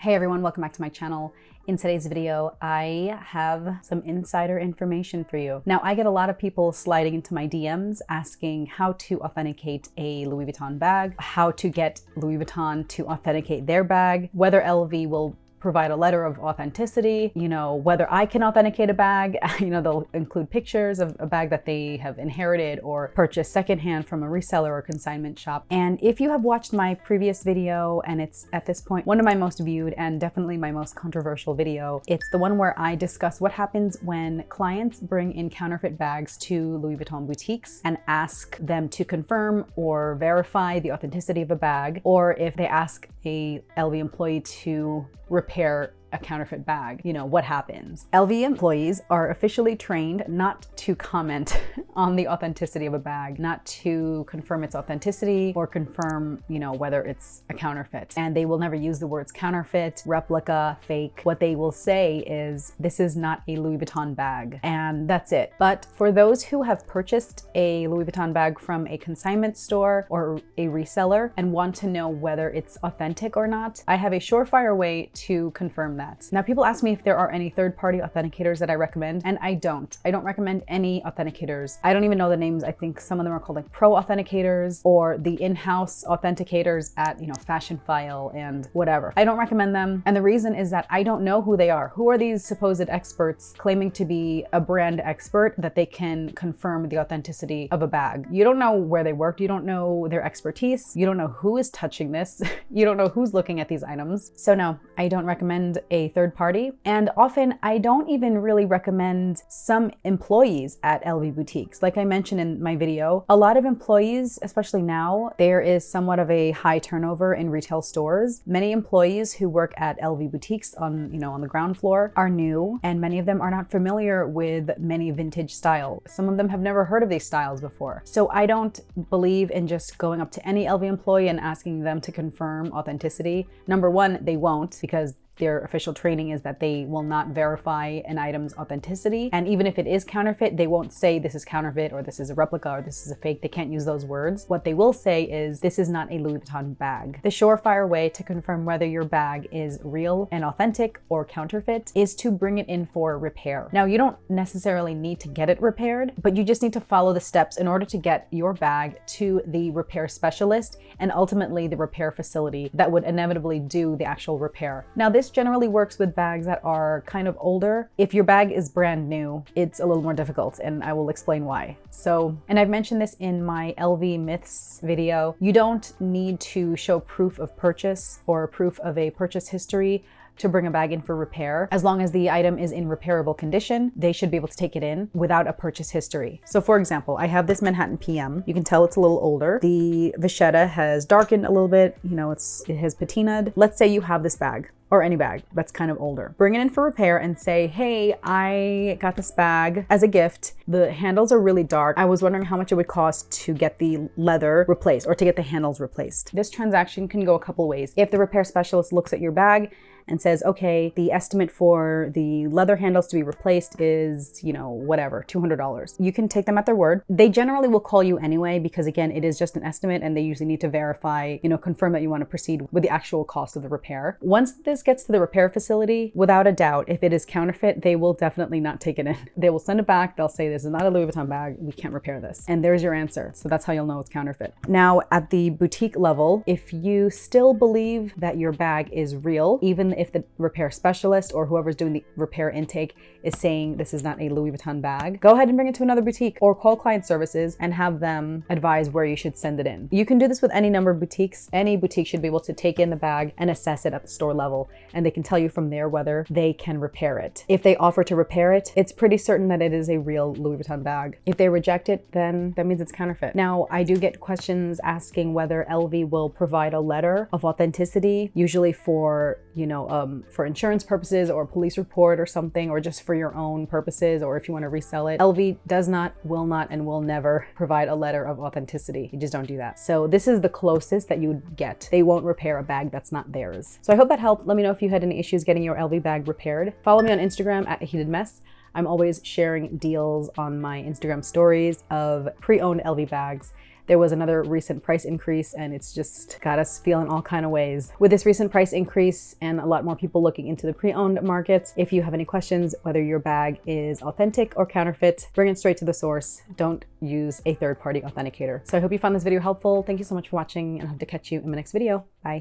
Hey everyone, welcome back to my channel. In today's video, I have some insider information for you. Now, I get a lot of people sliding into my DMs asking how to authenticate a Louis Vuitton bag, how to get Louis Vuitton to authenticate their bag, whether LV will provide a letter of authenticity, whether I can authenticate a bag. They'll include pictures of a bag that they have inherited or purchased secondhand from a reseller or consignment shop. And if you have watched my previous video, and it's at this point one of my most viewed and definitely my most controversial video, it's the one where I discuss what happens when clients bring in counterfeit bags to Louis Vuitton boutiques and ask them to confirm or verify the authenticity of a bag, or if they ask a LV employee to repair a counterfeit bag, what happens? LV employees are officially trained not to comment on the authenticity of a bag, not to confirm its authenticity or confirm, whether it's a counterfeit. And they will never use the words counterfeit, replica, fake. What they will say is, this is not a Louis Vuitton bag, and that's it. But for those who have purchased a Louis Vuitton bag from a consignment store or a reseller and want to know whether it's authentic or not, I have a surefire way to confirm that. Now, people ask me if there are any third-party authenticators that I recommend, and I don't. I don't recommend any authenticators. I don't even know the names. I think some of them are called like pro authenticators or the in-house authenticators at, Fashion File and whatever. I don't recommend them. And the reason is that I don't know who they are. Who are these supposed experts claiming to be a brand expert that they can confirm the authenticity of a bag? You don't know where they worked. You don't know their expertise. You don't know who is touching this. You don't know who's looking at these items. So no, I don't recommend a third party. And often I don't even really recommend some employees at LV boutiques. Like I mentioned in my video, a lot of employees, especially now, there is somewhat of a high turnover in retail stores. Many employees who work at LV boutiques on the ground floor are new, and many of them are not familiar with many vintage styles. Some of them have never heard of these styles before. So I don't believe in just going up to any LV employee and asking them to confirm authenticity. Number one, they won't, because their official training is that they will not verify an item's authenticity. And even if it is counterfeit, they won't say this is counterfeit or this is a replica or this is a fake. They can't use those words. What they will say is, this is not a Louis Vuitton bag. The surefire way to confirm whether your bag is real and authentic or counterfeit is to bring it in for repair. Now, you don't necessarily need to get it repaired, but you just need to follow the steps in order to get your bag to the repair specialist and ultimately the repair facility that would inevitably do the actual repair. Now, this generally works with bags that are kind of older. If your bag is brand new, it's a little more difficult, and I will explain why. So, and I've mentioned this in my LV myths video, you don't need to show proof of purchase or proof of a purchase history to bring a bag in for repair. As long as the item is in repairable condition, they should be able to take it in without a purchase history. So for example, I have this Manhattan PM. You can tell it's a little older. The vachetta has darkened a little bit, it has patinaed. Let's say you have this bag, or any bag that's kind of older. Bring it in for repair and say, hey, I got this bag as a gift. The handles are really dark. I was wondering how much it would cost to get the leather replaced or to get the handles replaced. This transaction can go a couple ways. If the repair specialist looks at your bag and says, okay, the estimate for the leather handles to be replaced is, whatever, $200. You can take them at their word. They generally will call you anyway, because again, it is just an estimate and they usually need to verify, confirm that you want to proceed with the actual cost of the repair. Once this gets to the repair facility, without a doubt, if it is counterfeit, they will definitely not take it in. They will send it back. They'll say, this is not a Louis Vuitton bag. We can't repair this. And there's your answer. So that's how you'll know it's counterfeit. Now, at the boutique level, if you still believe that your bag is real, even if the repair specialist or whoever's doing the repair intake is saying this is not a Louis Vuitton bag, go ahead and bring it to another boutique or call client services and have them advise where you should send it in. You can do this with any number of boutiques. Any boutique should be able to take in the bag and assess it at the store level, and they can tell you from there whether they can repair it. If they offer to repair it, it's pretty certain that it is a real Louis Vuitton bag. If they reject it, then that means it's counterfeit. Now, I do get questions asking whether LV will provide a letter of authenticity, usually for, for insurance purposes or a police report or something, or just for your own purposes, or if you want to resell it. LV does not, will not, and will never provide a letter of authenticity. You just don't do that. So this is the closest that you would get. They won't repair a bag that's not theirs. So I hope that helped. Let me know if you had any issues getting your LV bag repaired. Follow me on Instagram at @heatedmess. I'm always sharing deals on my Instagram stories of pre-owned LV bags. there was another recent price increase, and it's just got us feeling all kind of ways. With this recent price increase and a lot more people looking into the pre-owned market, if you have any questions, whether your bag is authentic or counterfeit, bring it straight to the source. Don't use a third-party authenticator. So I hope you found this video helpful. Thank you so much for watching, and I hope to catch you in the next video. Bye.